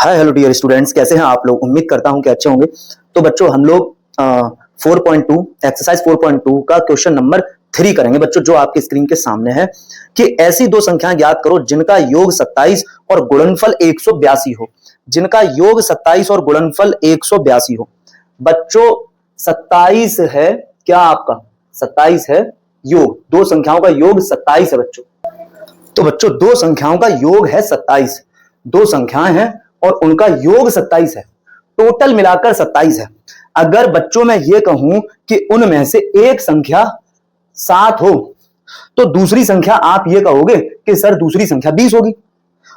Hi hello dear students, कैसे हैं आप लोग। उम्मीद करता हूं कि अच्छे होंगे। तो बच्चों हम लोग 4.2 एक्सरसाइज 4.2 का क्वेश्चन नंबर 3 करेंगे बच्चों, जो आपकी स्क्रीन के सामने है कि ऐसी दो संख्याएं ज्ञात करो जिनका योग 27 और गुणनफल 182 हो। जिनका योग 27 और गुणनफल 182 हो। बच्चों 27 है क्या आपका, 27 है योग, दो संख्याओं का योग 27 है बच्चों। तो बच्चों दो संख्याओं का योग है 27, दो संख्याएं हैं और उनका योग 27 है, टोटल मिलाकर 27 है। अगर बच्चों मैं ये कहूं कि उनमें से एक संख्या 7 हो तो दूसरी संख्या आप ये कहोगे कि सर दूसरी संख्या 20 होगी,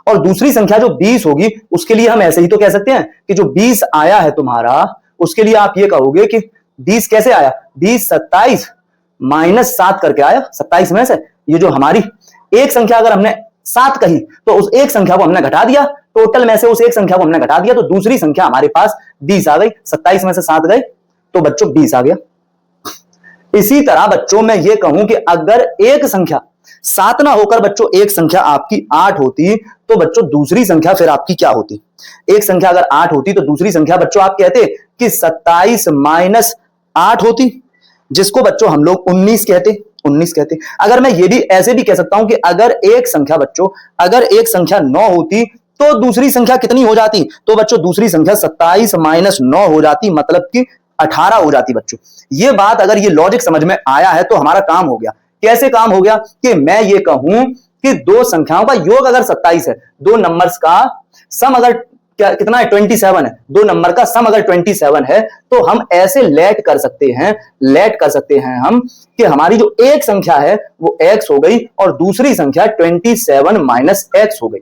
और दूसरी संख्या जो 20 होगी उसके लिए हम ऐसे ही तो कह सकते हैं कि जो 20 आया है तुम्हारा, उसके लिए आप ये कहोगे कि 20 कैसे आया, 20 27 माइनस 7 करके आया 27 में से। ये जो हमारी एक संख्या अगर हमने 7 कही तो उस एक संख्या को हमने घटा दिया, टोटल में से उस एक संख्या को हमने घटा दिया, तो दूसरी संख्या हमारे पास 20 आ गई। 27 में से 7 गए तो बच्चों 20 आ गया। इसी तरह बच्चों मैं ये कहूं कि अगर एक संख्या 7 ना होकर बच्चों एक संख्या आपकी 8 होती तो बच्चों दूसरी संख्या फिर आपकी क्या होती। एक संख्या अगर 8 होती तो दूसरी संख्या बच्चों आप कहते कि 27 माइनस 8 होती, जिसको बच्चों हम लोग 19 कहते। अगर मैं ये भी ऐसे भी कह सकता हूं कि अगर एक संख्या बच्चों, अगर एक संख्या 9 होती तो दूसरी संख्या कितनी हो जाती, तो बच्चों दूसरी संख्या 27 माइनस 9 हो जाती, मतलब कि 18 हो जाती। बच्चों ये बात अगर ये लॉजिक समझ में आया है तो हमारा काम हो गया। कैसे काम हो गया कि मैं ये कहूं कि दो संख्याओं का योग अगर 27 है, दो नंबर्स का सम अगर कितना है 27 है, दो नंबर का सम अगर 27 है तो हम ऐसे लेट कर सकते हैं हम कि हमारी जो एक संख्या है वो x हो गई और दूसरी संख्या 27 माइनस x हो गई।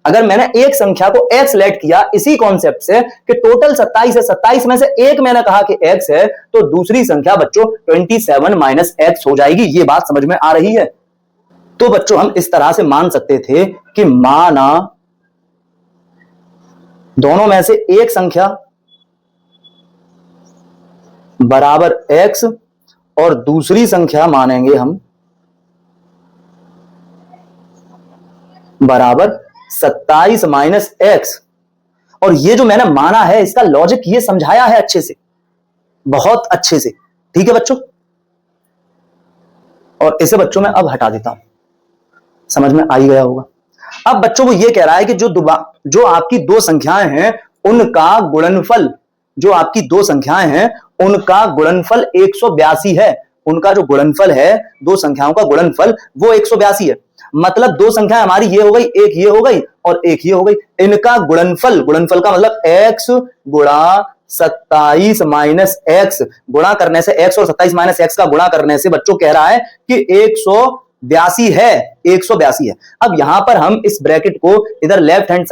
अगर मैंने एक संख्या को x लेट किया इसी कॉन्सेप्ट से कि टोटल 27 है, 27 में से एक मैंने कहा कि x है, तो दूसरी संख्या बच्चों 27 माइनस x हो जाएगी। ये बात समझ में आ रही है। तो बच्चों हम इस तरह से मान सकते थे कि माना दोनों में से एक संख्या बराबर x और दूसरी संख्या मानेंगे हम बराबर 27 माइनस x। और ये जो मैंने माना है इसका लॉजिक ये समझाया है अच्छे से, बहुत अच्छे से। ठीक है बच्चों, और इसे बच्चों मैं अब हटा देता हूं, समझ में आ ही गया होगा। अब बच्चों वो ये कह रहा है कि जो आपकी दो संख्याएं हैं उनका गुणनफल, जो आपकी दो संख्याएं हैं उनका गुणनफल 182 है। उनका जो गुणनफल है, दो संख्याओं का गुणनफल वो 182 है। मतलब दो संख्याएं हमारी ये हो गई, एक ये हो गई और एक ये हो गई। इनका गुणनफल का मतलब x गुणा 27 माइनस x, गुणा करने से x और 27 माइनस x का गुणा करने से बच्चों कह रहा है कि 182 है, 182 है। अब यहां पर हम इस ब्रैकेट को इधर लेफ्ट हैंड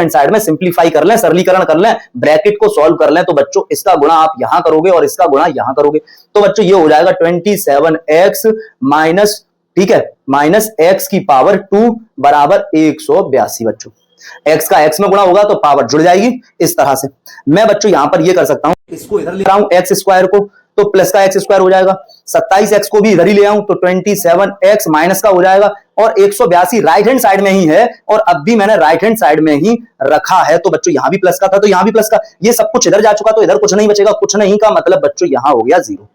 साइड में सिंप्लीफाई कर लें, सरलीकरण कर लें, ब्रैकेट को सॉल्व कर लें, तो बच्चों इसका गुणा आप यहां करोगे और इसका गुणा यहां करोगे, तो बच्चों ये हो जाएगा 27x माइनस, ठीक है, माइनस x की पावर 2 बराबर 182। बच्चों x का x में गुणा होगा तो पावर जुड़ जाएगी। इस तरह से मैं बच्चों यहां पर ये कर सकता हूं, इसको इधर ले रहा हूं x स्क्वायर को तो प्लस का x स्क्वायर हो जाएगा, 27x को भी इधर ही ले आऊं तो 27x माइनस का हो जाएगा, और 182 राइट हैंड साइड में ही है और अब भी मैंने राइट हैंड साइड में ही रखा है, तो बच्चों यहां भी प्लस का था तो यहां भी प्लस का, ये सब कुछ इधर जा चुका तो इधर कुछ नहीं बचेगा। कुछ नहीं का मतलब बच्चों यहां हो गया 0।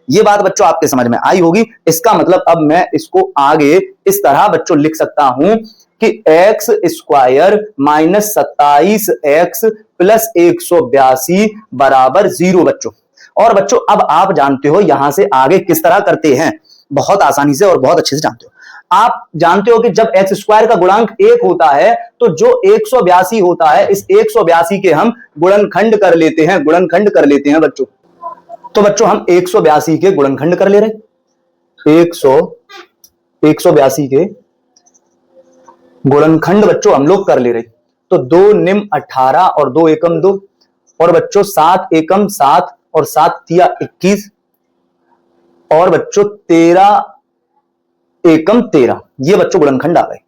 ये बात बच्चों आपके समझ में आई होगी। इसका मतलब अब मैं इसको आगे इस तरह बच्चों लिख सकता हूं कि x square minus 27x plus 182 बराबर 0 बच्चों। और बच्चों अब आप जानते हो यहां से आगे किस तरह करते हैं, बहुत आसानी से और बहुत अच्छे से जानते हो। आप जानते हो कि जब x स्क्वायर का गुणांक 1 होता है तो जो 182 होता है, इस 182 के हम गुणनखंड कर लेते हैं बच्चों। तो बच्चों हम 182 के गुणनखंड कर ले रहे, 182 के गुणनखंड बच्चों हम लोग कर ले रहे। तो 2 निम 18 और 2 एकम 2, और बच्चों 7 एकम 7 और 7 तिया 21, और बच्चों 13 एकम 13, ये बच्चों गुणनखंड आ गए।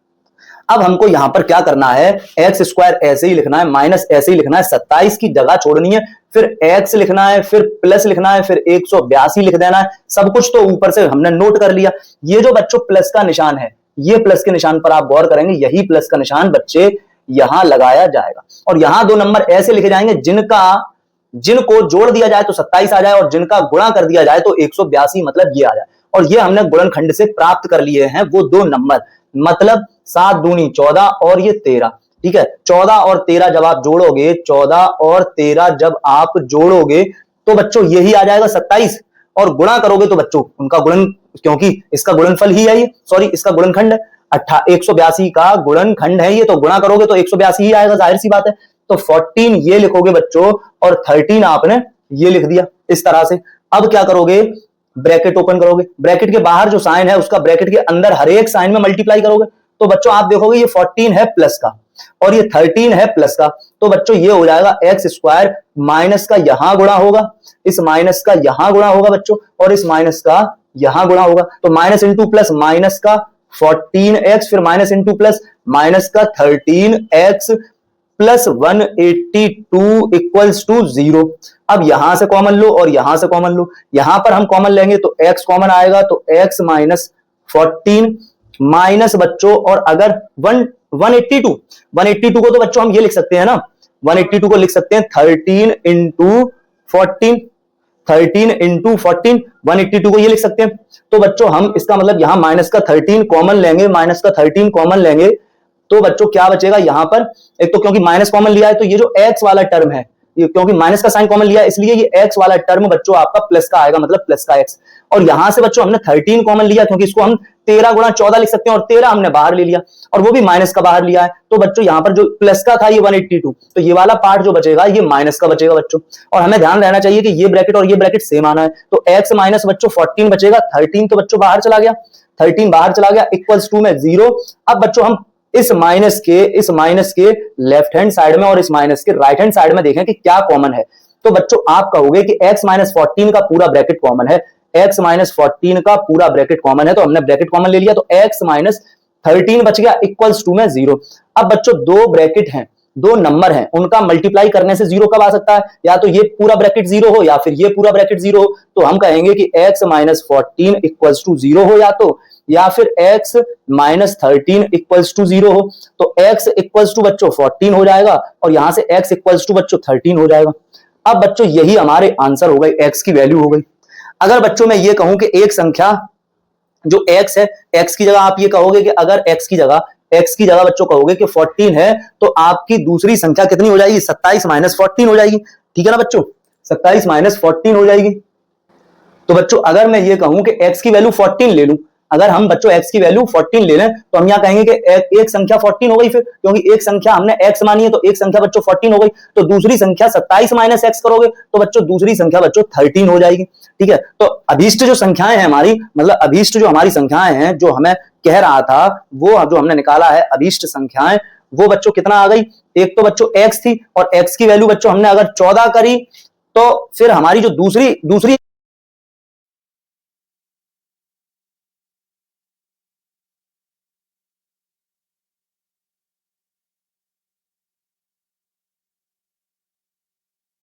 अब हमको यहां पर क्या करना है, एक्स स्क्वायर ऐसे ही लिखना है, माइनस ऐसे ही लिखना है, 27 की जगह छोड़नी है, फिर एक्स लिखना है, फिर प्लस लिखना है, फिर 182 लिख देना है। सब कुछ तो ऊपर से हमने नोट कर लिया। ये जो बच्चों प्लस का निशान है, ये प्लस के निशान पर आप गौर करेंगे, यही प्लस का निशान बच्चे यहां लगाया जाएगा। और यहां दो नंबर ऐसे लिखे जाएंगे जिनको जोड़ दिया जाए तो 27 आ जाए और जिनका गुणा कर दिया जाए तो 182 मतलब ये आ जाए। और ये हमने गुणनखंड से प्राप्त कर लिए हैं वो दो नंबर, मतलब 7 दूनी 14 और ये 13। ठीक है, 14 और 13 जब आप जोड़ोगे, 14 और 13 जब आप जोड़ोगे तो बच्चों यही आ जाएगा 27, और गुणा करोगे तो बच्चों उनका गुणन, क्योंकि इसका गुणनफल ही है ये, सॉरी इसका गुणनखंड है 182 का गुणनखंड है ये, तो गुणा करोगे तो 182 ही आएगा, जाहिर सी बात है। तो 14 ये लिखोगे बच्चों और 13 आपने ये लिख दिया इस तरह से। अब क्या करोगे, ब्रैकेट ओपन करोगे, ब्रैकेट के बाहर जो साइन है उसका ब्रैकेट के अंदर हर एक साइन में मल्टीप्लाई करोगे, तो बच्चों आप देखोगे ये 14 है प्लस का और ये 13 है प्लस का, तो बच्चों ये हो जाएगा एक्स स्क्वायर माइनस का यहां गुणा होगा, इस माइनस का यहां गुणा होगा बच्चों, और इस माइनस का यहां गुणा होगा, तो माइनस इंटू प्लस माइनस का 14x, फिर माइनस इंटू प्लस माइनस का 13x प्लस 182 इक्वल्स टू 0। अब यहां से कॉमन लो और यहां से कॉमन लो, यहां पर हम कॉमन लेंगे तो x कॉमन आएगा, तो x माइनस 14 माइनस बच्चों, और अगर 182 को तो बच्चों हम ये लिख सकते हैं ना, 182 को लिख सकते हैं 13 इंटू 14, 13 इंटू 14, 182 को ये लिख सकते हैं। तो बच्चों हम इसका मतलब यहां माइनस का 13 कॉमन लेंगे, माइनस का 13 कॉमन लेंगे तो बच्चों क्या बचेगा यहां पर, एक तो क्योंकि माइनस कॉमन लिया है तो ये जो x वाला टर्म है, ये क्योंकि माइनस का साइन कॉमन लिया है इसलिए ये x वाला टर्म बच्चों आपका प्लस का आएगा, मतलब प्लस का x। और यहां से बच्चों हमने 13 कॉमन लिया क्योंकि इसको हम 13 गुणा 14 लिख सकते हैं, और 13 हमने बाहर ले लिया और वो भी माइनस का बाहर लिया है, तो बच्चों यहां पर जो प्लस का था ये 182, तो ये वाला पार्ट जो बचेगा ये माइनस का बचेगा बच्चों। और हमें ध्यान रहना चाहिए कि ये ब्रैकेट और ये ब्रैकेट सेम आना है, तो x माइनस बच्चों 14 बचेगा, 13 तो बच्चों बाहर चला गया, 13 बाहर चला गया, इक्वल्स टू में 0। अब बच्चों हम इस माइनस के लेफ्ट हैंड साइड में और इस माइनस के राइट हैंड साइड में देखें कि क्या कॉमन है, तो बच्चों आप कहोगे कि x माइनस 14 का पूरा ब्रैकेट कॉमन है, x माइनस 14 का पूरा ब्रैकेट कॉमन है, तो हमने ब्रैकेट कॉमन ले लिया, तो x माइनस 13 बच गया इक्वल्स टू में 0। अब बच्चों दो ब्रैकेट हैं, दो नंबर हैं, उनका मल्टीप्लाई करने से 0 कब आ सकता है, या तो ये पूरा ब्रैकेट 0 हो या फिर ये पूरा ब्रैकेट 0 हो, तो हम कहेंगे कि x माइनस 14 इक्वल्स टू 0 हो, या फिर x माइनस 13 इक्वल्स टू 0 हो, तो x इक्वल्स टू बच्चों 14 हो जाएगा और यहां से x इक्वल्स टू बच्चों 13 हो जाएगा। अब बच्चों यही हमारे आंसर हो गई, x की वैल्यू हो गई। अगर बच्चों मैं ये कहूं कि एक संख्या जो x है, x की जगह आप ये कहोगे कि अगर x की जगह बच्चों कहोगे कि 14 है, तो आपकी दूसरी संख्या कितनी हो जाएगी, 27 माइनस 14 हो जाएगी। ठीक है ना बच्चों, 27 माइनस 14 हो जाएगी। तो बच्चों अगर मैं ये कहूं कि x की वैल्यू 14 ले लूं, अगर हम बच्चों x की वैल्यू 14 ले लें तो हम यहां कहेंगे कि एक संख्या 14 हो गई, फिर क्योंकि एक संख्या हमने x मानी है तो एक संख्या बच्चों 14 हो गई, तो दूसरी संख्या 27 माइनस x करोगे तो बच्चों दूसरी संख्या बच्चों 13 हो जाएगी। ठीक है, तो अभीष्ट जो संख्याएं हैं हमारी, मतलब अभीष्ट जो हमारी संख्याएं हैं जो हमें कह रहा था, वो जो हमने निकाला है अभीष्ट संख्याएं, वो बच्चों कितना आ गई, एक तो बच्चों x थी और x की वैल्यू बच्चों हमने अगर 14 करी तो फिर हमारी जो दूसरी